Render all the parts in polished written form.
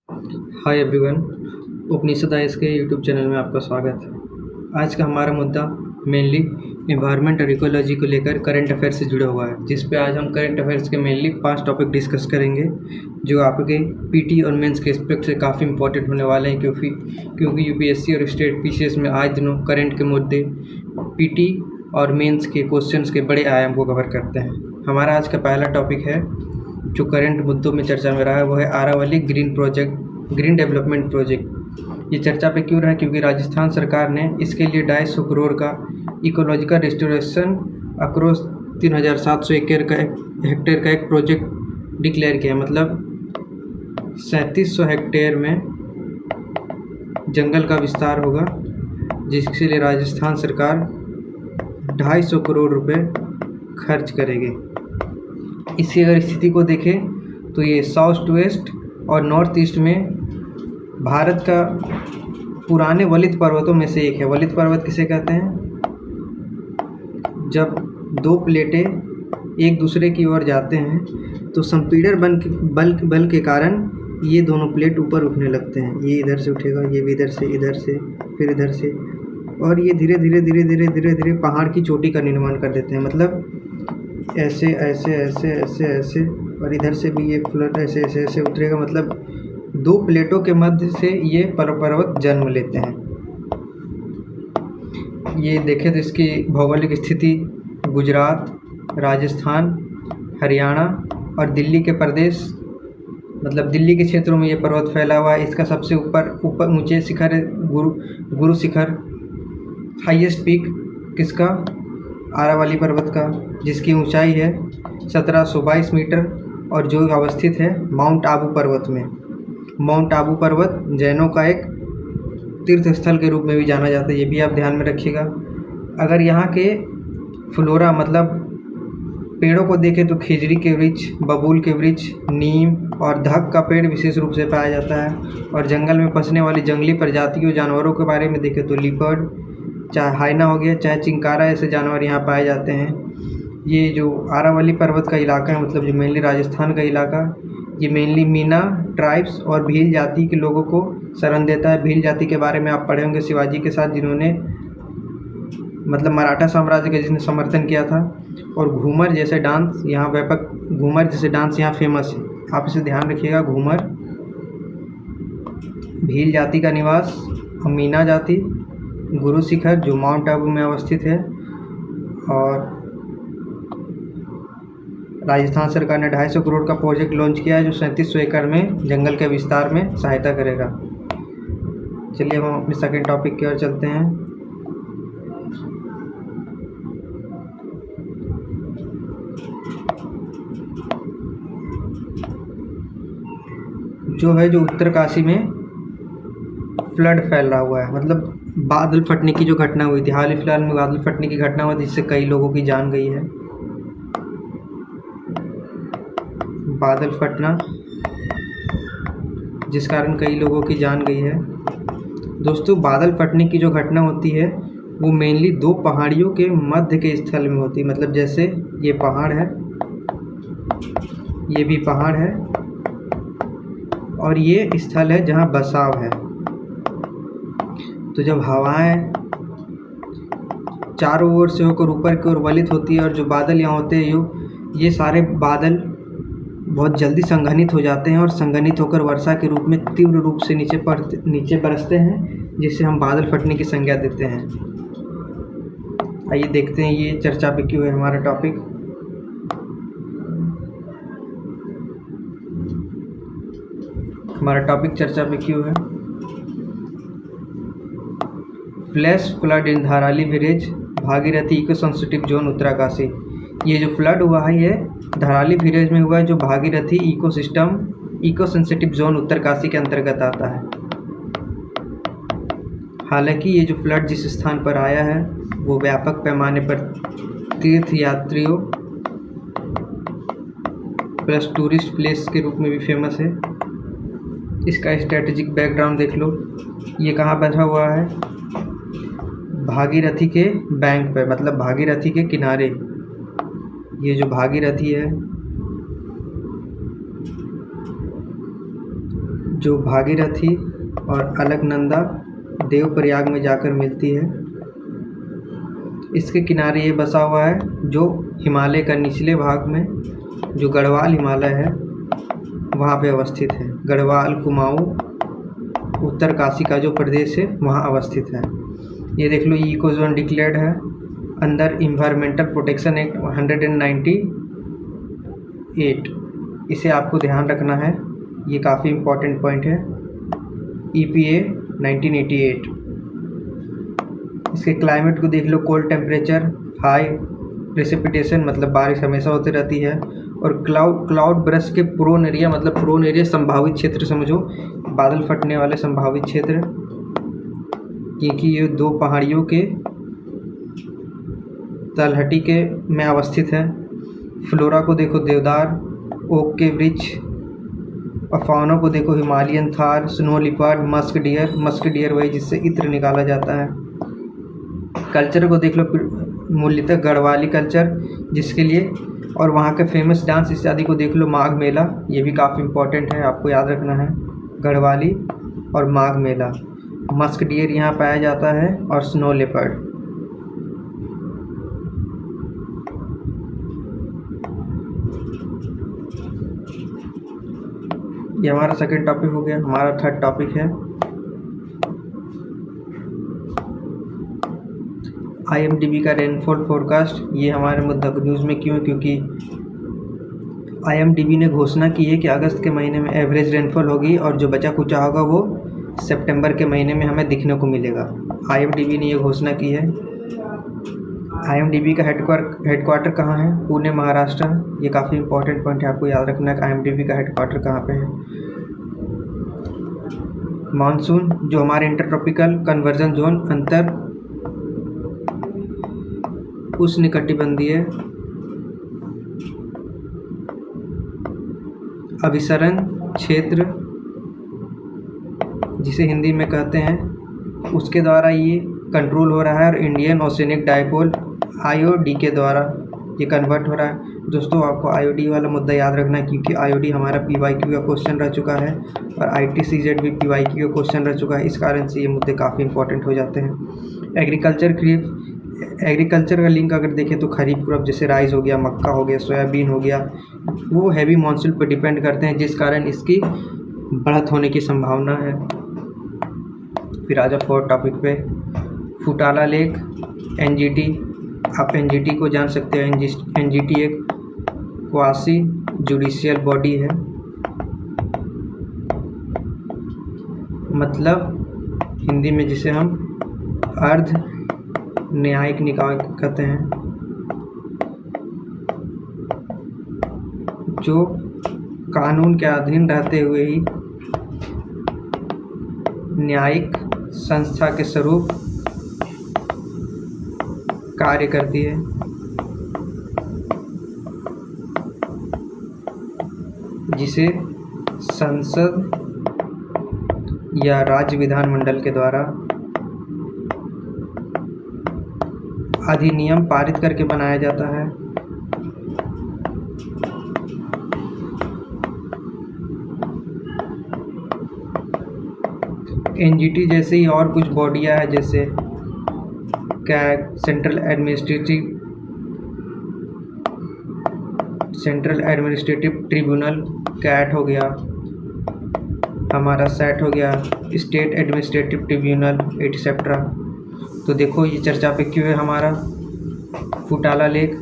Hi everyone, उपनिषद ice के YouTube channel में आपका स्वागत है। आज का हमारा मुद्दा मेनली एनवायरनमेंट और इकोलॉजी को लेकर करंट अफेयर से जुड़ा हुआ है, जिस पे आज हम करंट अफेयर्स के मेनली 5 टॉपिक डिस्कस करेंगे, जो आपके पीटी और मेंस के एस्पेक्ट से काफ़ी इंपॉर्टेंट होने वाले हैं, क्योंकि यूपीएससी और स्टेट पीसीएस में आज दिनों करंट के मुद्दे पीटी और मेंस के क्वेश्चंस के बड़े आयाम को कवर करते हैं। हमारा आज का पहला टॉपिक है जो करंट मुद्दों में चर्चा में रहा है, वो है आरावली ग्रीन डेवलपमेंट प्रोजेक्ट। ये चर्चा पे क्यों रहा है? क्योंकि राजस्थान सरकार ने इसके लिए 250 करोड़ का इकोलॉजिकल रिस्टोरेशन अक्रॉस 3700 हेक्टेयर का एक प्रोजेक्ट डिक्लेयर किया। मतलब 3700 हेक्टेयर में जंगल का विस्तार होगा, जिसके लिए राजस्थान सरकार 250 करोड़ रुपए खर्च करेगी। इसकी अगर स्थिति को देखें तो ये साउथ वेस्ट और नॉर्थ ईस्ट में भारत का पुराने वलित पर्वतों में से एक है। वलित पर्वत किसे कहते हैं? जब दो प्लेटें एक दूसरे की ओर जाते हैं तो संपीड़न बल के कारण ये दोनों प्लेट ऊपर उठने लगते हैं। ये इधर से उठेगा, ये भी इधर से, फिर इधर से, और ये धीरे धीरे पहाड़ की चोटी का निर्माण कर देते हैं। मतलब ऐसे ऐसे ऐसे ऐसे ऐसे, और इधर से भी ये फ्लड ऐसे ऐसे ऐसे उतरेगा। मतलब दो प्लेटों के मध्य से ये पर्वत जन्म लेते हैं। ये देखें तो इसकी भौगोलिक स्थिति गुजरात, राजस्थान, हरियाणा और दिल्ली के प्रदेश, मतलब दिल्ली के क्षेत्रों में ये पर्वत फैला हुआ है। इसका सबसे ऊपर ऊंचे शिखर है गुरु शिखर, हाईएस्ट पीक किसका? आरावली पर्वत का, जिसकी ऊंचाई है 1722 मीटर और जो अवस्थित है माउंट आबू पर्वत में। माउंट आबू पर्वत जैनों का एक तीर्थ स्थल के रूप में भी जाना जाता है, ये भी आप ध्यान में रखिएगा। अगर यहाँ के फ्लोरा मतलब पेड़ों को देखें तो खिजड़ी के वृक्ष, बबूल के वृक्ष, नीम और धक का पेड़ विशेष रूप से पाया जाता है। और जंगल में बसने वाली जंगली प्रजातियों जानवरों के बारे में देखें तो लिपर्ड, चाहे हाइना हो गया, चाहे चिंकारा, ऐसे जानवर यहाँ पाए जाते हैं। ये जो आरावली पर्वत का इलाका है, मतलब जो मेनली राजस्थान का इलाका, ये मेनली मीना ट्राइब्स और भील जाति के लोगों को शरण देता है। भील जाति के बारे में आप पढ़े होंगे, शिवाजी के साथ जिन्होंने मतलब मराठा साम्राज्य का जिसने समर्थन किया था। और घूमर जैसे डांस यहाँ फेमस है, आप इसे ध्यान रखिएगा। घूमर भील जाति का निवास, और मीना जाति, गुरु शिखर जो माउंट आबू में अवस्थित है। और राजस्थान सरकार ने 250 करोड़ का प्रोजेक्ट लॉन्च किया है, जो 3700 एकड़ में जंगल के विस्तार में सहायता करेगा। चलिए हम अपने सेकेंड टॉपिक की ओर चलते हैं। जो उत्तरकाशी में फ्लड फैल रहा हुआ है, मतलब बादल फटने की जो घटना हुई थी, हाल ही फिलहाल में बादल फटने की घटना हुई, जिससे कई लोगों की जान गई है। बादल फटना जिस कारण कई लोगों की जान गई है। दोस्तों, बादल फटने की जो घटना होती है वो मेनली दो पहाड़ियों के मध्य के स्थल में होती है। मतलब जैसे ये पहाड़ है, ये भी पहाड़ है, और ये स्थल है जहाँ बसाव है। तो जब हवाएं चारों ओर से होकर ऊपर की ओर वलित होती है, और जो बादल यहाँ होते हैं ये सारे बादल बहुत जल्दी संघनित हो जाते हैं, और संघनित होकर वर्षा के रूप में तीव्र रूप से नीचे बरसते हैं, जिससे हम बादल फटने की संज्ञा देते हैं। आइए देखते हैं ये चर्चा पे क्यों है हमारा टॉपिक। हमारा टॉपिक चर्चा पे क्यों है? Flash flood in Dharali village, Bhagirathi eco sensitive zone Uttarkashi. ये जो फ्लड हुआ है ये धाराली विलेज में हुआ है, जो Bhagirathi eco sensitive zone Uttarkashi के अंतर्गत आता है। हालांकि ये जो फ्लड जिस स्थान पर आया है वो व्यापक पैमाने पर तीर्थ यात्रियों प्लस टूरिस्ट प्लेस के रूप में भी फेमस है। इसका स्ट्रेटेजिक बैकग्राउंड देख लो। ये कहाँ बैठा हुआ है? भागीरथी के बैंक पे, मतलब भागीरथी के किनारे। ये जो भागीरथी है जो भागीरथी और अलकनंदा देवप्रयाग में जाकर मिलती है। इसके किनारे ये बसा हुआ है, जो हिमालय का निचले भाग में जो गढ़वाल हिमालय है वहाँ पे अवस्थित है। गढ़वाल, कुमाऊँ, उत्तरकाशी का जो प्रदेश है वहाँ अवस्थित है। ये देख लो, इको जोन डिक्लेयर्ड है अंडर इन्वायरमेंटल प्रोटेक्शन एक्ट 198। इसे आपको ध्यान रखना है, ये काफ़ी इम्पोर्टेंट पॉइंट है। EPA 1988। इसके क्लाइमेट को देख लो, कोल्ड टेम्परेचर, हाई प्रेसिपिटेशन मतलब बारिश हमेशा होती रहती है, और क्लाउड ब्रश के प्रोन एरिया मतलब प्रोन एरिया संभावित क्षेत्र समझो, बादल फटने वाले संभावित क्षेत्र, क्योंकि ये दो पहाड़ियों के तलहटी के में अवस्थित है। फ्लोरा को देखो, देवदार, ओक के वृक्ष, और फाउना को देखो, Himalayan Thar, snow leopard, musk deer वही जिससे इत्र निकाला जाता है। कल्चर को देख लो, मूल्यतः गढ़वाली कल्चर जिसके लिए, और वहाँ के फेमस डांस इत्यादि को देख लो। माघ मेला, ये भी काफ़ी इम्पोर्टेंट है, आपको याद रखना है, गढ़वाली और माघ मेला। मस्क डियर यहाँ पाया जाता है, और स्नो लेपर्ड। ये हमारा सेकंड टॉपिक हो गया। हमारा थर्ड टॉपिक है IMDb का रेनफॉल फोरकास्ट। ये हमारे मुद्दा न्यूज़ में क्यों, क्योंकि IMDb ने घोषणा की है कि अगस्त के महीने में एवरेज रेनफॉल होगी, और जो बचा कुचा होगा वो सितंबर के महीने में हमें दिखने को मिलेगा। IMDb ने ये घोषणा की है। IMDb का हेडक्वार्टर कहाँ है? पुणे, महाराष्ट्र। ये काफ़ी इंपॉर्टेंट पॉइंट है, आपको याद रखना है कि IMDb का हेडक्वार्टर कहाँ पे है। मानसून, जो हमारे इंटरट्रॉपिकल कन्वर्जन जोन अंतर उष्णकटिबंधीय अभिसरण क्षेत्र जिसे हिंदी में कहते हैं, उसके द्वारा ये कंट्रोल हो रहा है, और इंडियन ओशियनिक डाइपोल IOD के द्वारा ये कन्वर्ट हो रहा है। दोस्तों, आपको IOD वाला मुद्दा याद रखना है, क्योंकि IOD हमारा PYQ का क्वेश्चन रह चुका है, और ITCZ भी PYQ का क्वेश्चन रह चुका है। इस कारण से ये मुद्दे काफ़ी इंपॉर्टेंट हो जाते हैं। एग्रीकल्चर का लिंक अगर देखें तो खरीफ क्रॉप जैसे राइस हो गया, मक्का हो गया, सोयाबीन हो गया, वो हैवी मानसून पर डिपेंड करते हैं, जिस कारण इसकी बढ़त होने की संभावना है। फिर आ जाओ फोर्थ टॉपिक पे, फुटाला लेक, NGT। आप NGT को जान सकते हो। NGT एक क्वासी जुडिशियल बॉडी है, मतलब हिंदी में जिसे हम अर्ध न्यायिक निकाय कहते हैं, जो कानून के अधीन रहते हुए ही न्यायिक संस्था के स्वरूप कार्य करती है, जिसे संसद या राज्य विधानमंडल के द्वारा अधिनियम पारित करके बनाया जाता है। NGT जैसे ही और कुछ बॉडियाँ हैं, जैसे CAG, central administrative tribunal, CAT हो गया, हमारा सेट हो गया, स्टेट एडमिनिस्ट्रेटिव ट्रिब्यूनल, एटसेट्रा। तो देखो ये चर्चा पे क्यों है हमारा फुटाला लेक।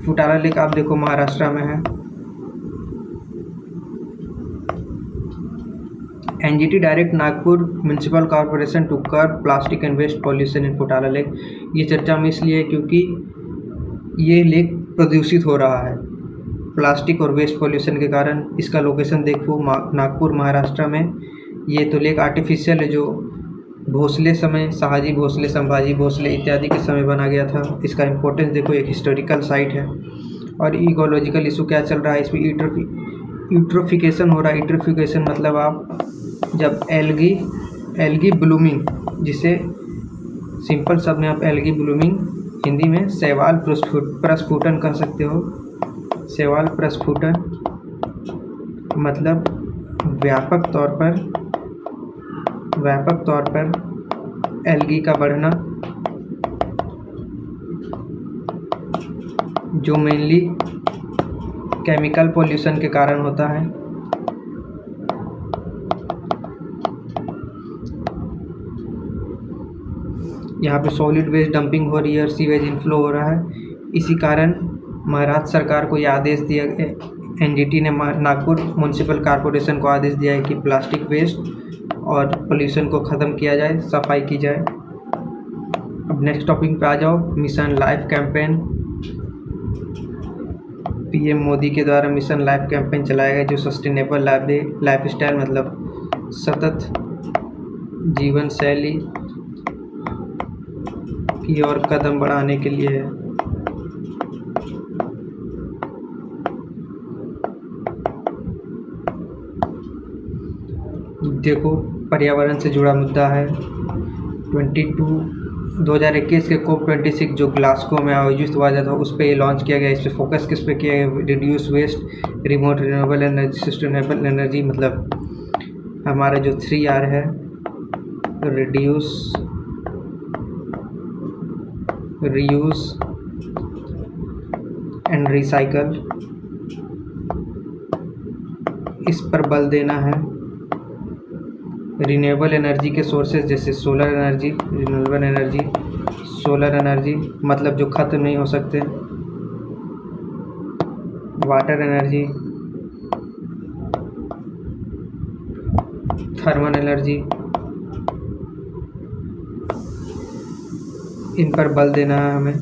फुटाला लेक आप देखो महाराष्ट्र में है। NGT direct Nagpur municipal corporation to curb plastic and waste pollution in Futala lake. ये चर्चा में इसलिए है क्योंकि ये लेक प्रदूषित हो रहा है प्लास्टिक और वेस्ट पॉल्यूशन के कारण। इसका लोकेशन देखो नागपुर महाराष्ट्र में। ये तो लेक आर्टिफिशियल है, जो भोसले समय, शहाजी भोसले, संभाजी भोसले इत्यादि के समय बना गया था। इसका इम्पोर्टेंस देखो, एक हिस्टोरिकल साइट है। और इकोलॉजिकल इशू क्या चल रहा है इसमें, यूट्रोफिकेशन हो रहा है। यूट्रोफिकेशन मतलब आप जब एल्गी ब्लूमिंग, जिसे सिंपल शब्द में आप एल्गी ब्लूमिंग, हिंदी में शैवाल प्रस्फुटन कह सकते हो। शैवाल प्रस्फुटन मतलब व्यापक तौर पर एल्गी का बढ़ना, जो मेनली केमिकल पोल्यूशन के कारण होता है। यहाँ पे सॉलिड वेस्ट डंपिंग हो रही है और सीवेज इनफ्लो हो रहा है। इसी कारण महाराष्ट्र सरकार को यह आदेश दिया, एनजीटी ने नागपुर म्यूनिसिपल कॉरपोरेशन को आदेश दिया है कि प्लास्टिक वेस्ट और पोल्यूशन को ख़त्म किया जाए, सफाई की जाए। अब नेक्स्ट टॉपिक पे आ जाओ, mission life campaign. PM Modi के द्वारा मिशन लाइफ कैंपेन चलाया गया, जो सस्टेनेबल लाइफ स्टाइल मतलब सतत जीवन शैली की ओर कदम बढ़ाने के लिए है। देखो, पर्यावरण से जुड़ा मुद्दा है। 2021 के COP26 जो ग्लासगो में आयोजित हुआ था, उस पर ये लॉन्च किया गया। इस पर फोकस किस पे किया गया? Reduce waste, remote renewable energy, sustainable energy. मतलब हमारा जो 3R है, रिड्यूस, रीयूज एंड रिसाइकल, इस पर बल देना है। रिन्यूएबल एनर्जी के सोर्सेज जैसे solar energy, renewable energy, solar energy मतलब जो खत्म नहीं हो सकते, वाटर एनर्जी, थर्मल एनर्जी, इन पर बल देना है हमें।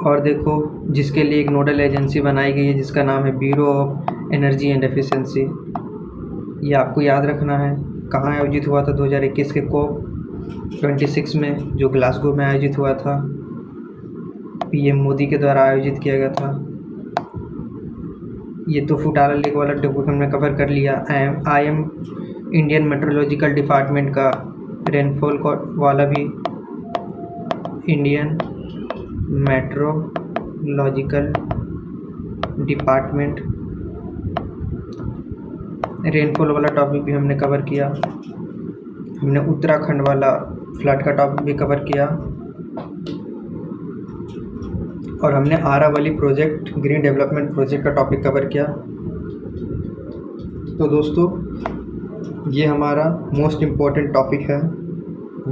और देखो, जिसके लिए एक नोडल एजेंसी बनाई गई है जिसका नाम है bureau of energy and efficiency. ये आपको याद रखना है। कहाँ आयोजित हुआ था? 2021 के COP26 में, जो ग्लासगो में आयोजित हुआ था, पीएम मोदी के द्वारा आयोजित किया गया था। ये तो फुटाला लेक वाला टॉपिक हमने कवर कर लिया। IM इंडियन मेट्रोलॉजिकल डिपार्टमेंट का रेनफॉल वाला भी, इंडियन मेट्रोलॉजिकल डिपार्टमेंट रेनफॉल वाला टॉपिक भी हमने कवर किया। हमने उत्तराखंड वाला फ्लड का टॉपिक भी कवर किया, और हमने Aravalli project, green development project का टॉपिक कवर किया। तो दोस्तों, ये हमारा मोस्ट इम्पॉर्टेंट टॉपिक है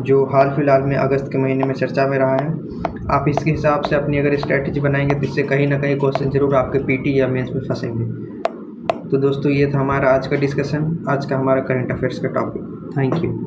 जो हाल फिलहाल में अगस्त के महीने में चर्चा में रहा है। आप इसके हिसाब से अपनी अगर स्ट्रैटेजी बनाएंगे तो इससे कहीं ना कहीं क्वेश्चन जरूर आपके पीटी या मेंस में फंसेंगे। तो दोस्तों, ये था हमारा आज का डिस्कशन, आज का हमारा करंट अफेयर्स का टॉपिक। Thank you.